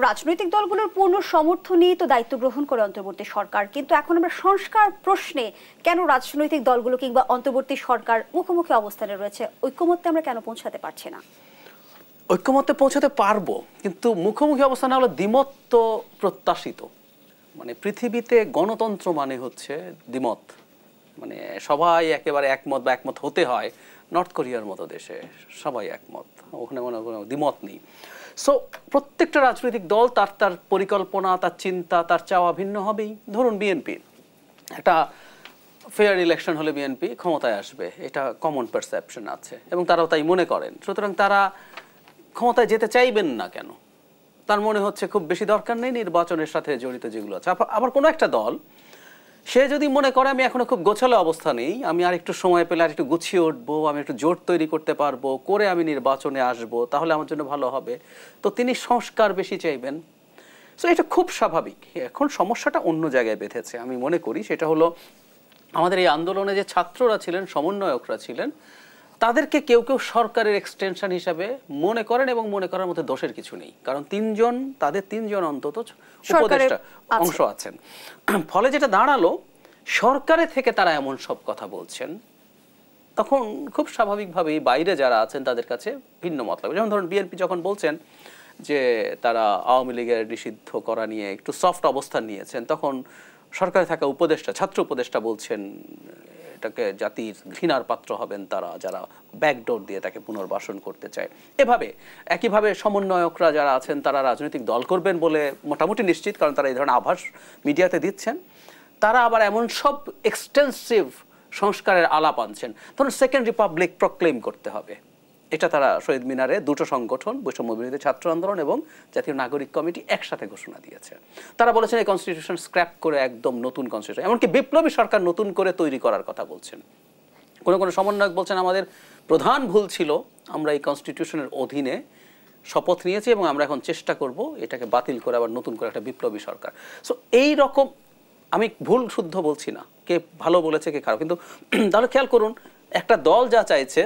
রাজনৈতিক দলগুলোর পূর্ণ সমর্থনই তো দায়িত্ব গ্রহণ করে অন্তর্বর্তী সরকার, কিন্তু এখন আমরা সংস্কার প্রশ্নে কেন রাজনৈতিক দলগুলো কিংবা অন্তর্বর্তী সরকার মুখোমুখি অবস্থানে রয়েছে, ঐক্যমত্যে আমরা কেন পৌঁছাতে পারছি না? ঐক্যমত্যে পৌঁছাতে পারবো, কিন্তু মুখোমুখি অবস্থানে হলো দ্বিমত তো প্রত্যাশিত। মানে পৃথিবীতে গণতন্ত্র মানে হচ্ছে দ্বিমত, মানে সবাই একেবারে একমত বা একমত হতে হয়। নর্থ কোরিয়ার মতো দেশে সবাই একমত, ওখানে মনে কোনো দ্বিমত নেই। সো প্রত্যেকটা রাজনৈতিক দল তার তার পরিকল্পনা, তার চিন্তা, তার চাওয়া ভিন্ন হবেই। ধরুন বিএনপি, একটা ফেয়ার ইলেকশন হলে বিএনপি ক্ষমতায় আসবে, এটা কমন পারসেপশন আছে এবং তারাও তাই মনে করেন। সুতরাং তারা ক্ষমতায় যেতে চাইবেন না কেন? তার মনে হচ্ছে খুব বেশি দরকার নেই নির্বাচনের সাথে জড়িত যেগুলো আছে। আবার কোনো একটা দল সে যদি মনে করে আমি এখনো খুব গোছালো অবস্থা নেই, আমি আর একটু সময় পেলে আর একটু গুছিয়ে উঠবো, আমি একটু জোট তৈরি করতে পারবো, করে আমি নির্বাচনে আসবো, তাহলে আমার জন্য ভালো হবে, তো তিনি সংস্কার বেশি চাইবেন। সো এটা খুব স্বাভাবিক। এখন সমস্যাটা অন্য জায়গায় বেঁধেছে আমি মনে করি। সেটা হলো আমাদের এই আন্দোলনে যে ছাত্ররা ছিলেন, সমন্বয়করা ছিলেন, তাদেরকে কেউ কেউ সরকারের এক্সটেনশন হিসাবে মনে করেন এবং মনে করার মধ্যে দোষের কিছু নেই, কারণ তাদের তিনজন অন্তত উপদেষ্টা অংশ আছেন। ফলে যেটা দাঁড়ালো, সরকারে থেকে তারা এমন সব কথা বলছেন, তখন খুব স্বাভাবিকভাবেই বাইরে যারা আছেন তাদের কাছে ভিন্ন মত লাগবে। যেমন ধরুন বিএনপি যখন বলছেন যে তারা আওয়ামী লীগের নিষিদ্ধ করা নিয়ে একটু সফট অবস্থান নিয়েছেন, তখন সরকারে থাকা উপদেষ্টা, ছাত্র উপদেষ্টা বলছেন এটাকে জাতির ঘৃণার পাত্র হবেন তারা যারা ব্যাকডোর দিয়ে তাকে পুনর্বাসন করতে চায়। এভাবে একইভাবে সমন্বয়করা যারা আছেন তারা রাজনৈতিক দল করবেন বলে মোটামুটি নিশ্চিত, কারণ তারা এই ধরনের আভাস মিডিয়াতে দিচ্ছেন। তারা আবার এমন সব এক্সটেন্সিভ সংস্কারের আলাপ আনছেন, ধরুন সেকেন্ড রিপাবলিক প্রক্লেম করতে হবে, এটা তারা শহীদ মিনারে দুটো সংগঠন, বৈষম্য বিরোধী ছাত্র আন্দোলন এবং জাতীয় নাগরিক কমিটি একসাথে ঘোষণা দিয়েছে। তারা বলেছেন এই কনস্টিটিউশন স্ক্র্যাপ করে একদম নতুন কনস্টিটিউশন, এমনকি বিপ্লবী সরকার নতুন করে তৈরি করার কথা বলছেন। কোনো কোনো সমন্বয়ক বলছেন আমাদের প্রধান ভুল ছিল, আমরা এই কনস্টিটিউশনের অধীনে শপথ নিয়েছি এবং আমরা এখন চেষ্টা করব এটাকে বাতিল করে আবার নতুন করে একটা বিপ্লবী সরকার। সো এই রকম, আমি ভুল শুদ্ধ বলছি না, কে ভালো বলেছে কে খারাপ, কিন্তু তাহলে খেয়াল করুন একটা দল যা চাইছে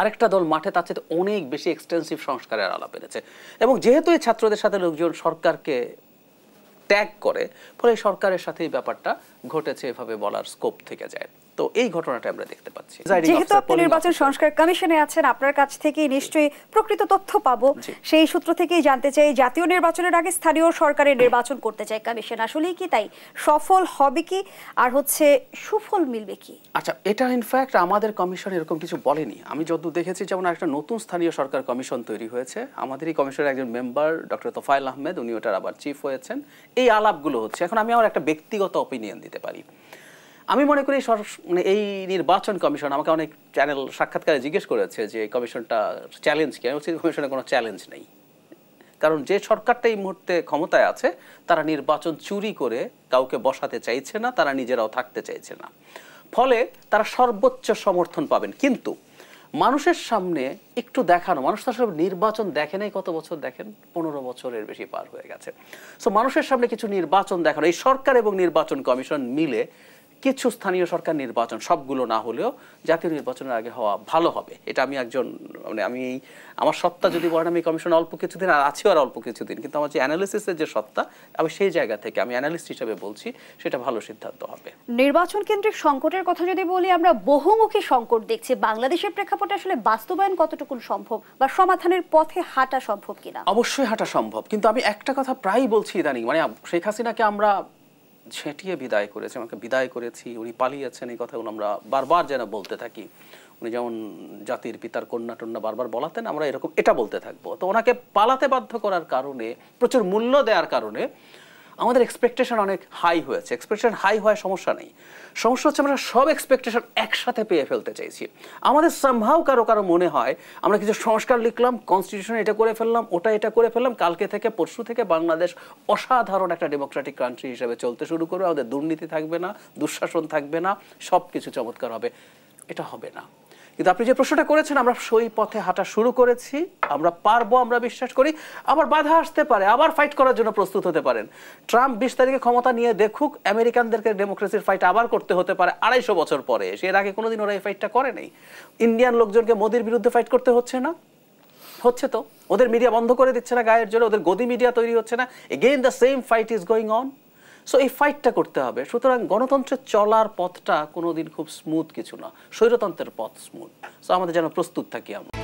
আরেকটা দল মাঠে তার চেয়ে অনেক বেশি এক্সটেন্সিভ সংস্কারের আলাপ এনেছে। এবং যেহেতু এই ছাত্রদের সাথে লোকজন সরকারকে ট্যাগ করে, ফলে সরকারের সাথে এই ব্যাপারটা ঘটেছে এভাবে বলার স্কোপ থেকে যায়। তো এই ঘটনাটা আমরা দেখতে পাচ্ছি। যেহেতু আপনি নির্বাচন সংস্কার কমিশনে আছেন, আপনার কাছ থেকে নিশ্চয়ই প্রকৃত তথ্য পাবো। সেই সূত্র থেকেই জানতে চাই, জাতীয় নির্বাচনের আগে স্থানীয় সরকারের নির্বাচন করতে চাই কমিশন, আসলেই কি তাই? সফল হবে কি, আর সুফল মিলবে কি? আচ্ছা, এটা ইনফ্যাক্ট আমাদের কমিশন এরকম কিছু বলেনি। আমি যতদূর দেখেছি, যেমন একটা নতুন স্থানীয় সরকার কমিশন তৈরি হয়েছে, আমাদের এই কমিশনের একজন মেম্বার ডক্টর তোফায়েল আহমেদ, উনি ওটার আবার চিফ হয়েছেন। এই আলাপগুলো হচ্ছে। এখন আমি আমার একটা ব্যক্তিগত অপিনিয়ন দিতে পারি। আমি মনে করি মানে এই নির্বাচন কমিশন, আমাকে অনেক চ্যানেল সাক্ষাৎকারে জিজ্ঞেস করেছে যে এই কমিশনটা চ্যালেঞ্জ কি। আমি বলছি কমিশনে কোনো চ্যালেঞ্জ নেই, কারণ যে সরকারটা এই মুহূর্তে ক্ষমতায় আছে তারা নির্বাচন চুরি করে কাউকে বসাতে চাইছে না, তারা নিজেরাও থাকতে চাইছে না, ফলে তারা সর্বোচ্চ সমর্থন পাবেন। কিন্তু মানুষের সামনে একটু দেখানো, মানুষ তো আসলে নির্বাচন দেখে নাই কত বছর, দেখেন 15 বছরের বেশি পার হয়ে গেছে। সো মানুষের সামনে কিছু নির্বাচন দেখানো, এই সরকার এবং নির্বাচন কমিশন মিলে কিছু স্থানীয় সরকার নির্বাচন, সবগুলো না হলেও জাতীয় নির্বাচনের আগে হওয়া ভালো হবে। এটা আমি একজন, মানে আমি আমার সত্তা যদি বলেন আমি কমিশন অল্প কিছুদিন আর আছি, আর অল্প কিছুদিন, কিন্তু আমার যে অ্যানালিসিসের যে সত্তা, আমি সেই জায়গা থেকে আমি অ্যানালিস্ট হিসেবে বলছি সেটা ভালো সিদ্ধান্ত হবে। নির্বাচন কেন্দ্রিক সংকটের কথা যদি বলি, আমরা বহুমুখী সংকট দেখছি। বাংলাদেশের প্রেক্ষাপটে আসলে বাস্তবায়ন কতটুকু সম্ভব বা সমাধানের পথে হাঁটা সম্ভব কিনা? অবশ্যই হাঁটা সম্ভব, কিন্তু আমি একটা কথা প্রায়ই বলছি ইদানিং, মানে শেখ হাসিনাকে আমরা ছেঁটিয়ে বিদায় করেছি, আমাকে বিদায় করেছি, উনি পালিয়েছেন, এই কথাগুলো আমরা বারবার যেন বলতে থাকি। উনি যেমন জাতির পিতার কন্যা টন্যা বারবার বলাতেন, আমরা এরকম এটা বলতে থাকবো। তো ওনাকে পালাতে বাধ্য করার কারণে, প্রচুর মূল্য দেওয়ার কারণে আমাদের এক্সপেকটেশন অনেক হাই হয়েছে। এক্সপেকটেশন হাই হওয়ার সমস্যা নেই, সমস্যা হচ্ছে আমরা সব এক্সপেকটেশন একসাথে পেয়ে ফেলতে চাইছি। আমাদের সম্ভাব কারো কারো মনে হয় আমরা কিছু সংস্কার লিখলাম, কনস্টিটিউশন এটা করে ফেললাম, ওটা এটা করে ফেললাম, কালকে থেকে পরশু থেকে বাংলাদেশ অসাধারণ একটা ডেমোক্রেটিক কান্ট্রি হিসেবে চলতে শুরু করবে, আমাদের দুর্নীতি থাকবে না, দুঃশাসন থাকবে না, সব কিছু চমৎকার হবে। এটা হবে না। কিন্তু আপনি যে প্রশ্নটা করেছেন, আমরা সেই পথে হাঁটা শুরু করেছি, আমরা পারবো, আমরা বিশ্বাস করি। আবার বাধা আসতে পারে, আবার ফাইট করার জন্য প্রস্তুত হতে পারেন। ট্রাম্প 20 তারিখে ক্ষমতা নিয়ে দেখুক, আমেরিকানদেরকে ডেমোক্রেসির ফাইট আবার করতে হতে পারে 250 বছর পরে। এর আগে কোনোদিন ওরা এই ফাইটটা করে নেই। ইন্ডিয়ান লোকজনকে মোদির বিরুদ্ধে ফাইট করতে হচ্ছে না, হচ্ছে তো, ওদের মিডিয়া বন্ধ করে দিচ্ছে না গায়ের জোরে, ওদের গদি মিডিয়া তৈরি হচ্ছে না, again the same fight is going on. So এই ফাইটটা করতে হবে। সুতরাং গণতন্ত্রের চলার পথটা কোনোদিন খুব স্মুথ কিছু না, স্বৈরতন্ত্রের পথ স্মুথ। সো আমাদের যেন প্রস্তুত থাকি আমরা।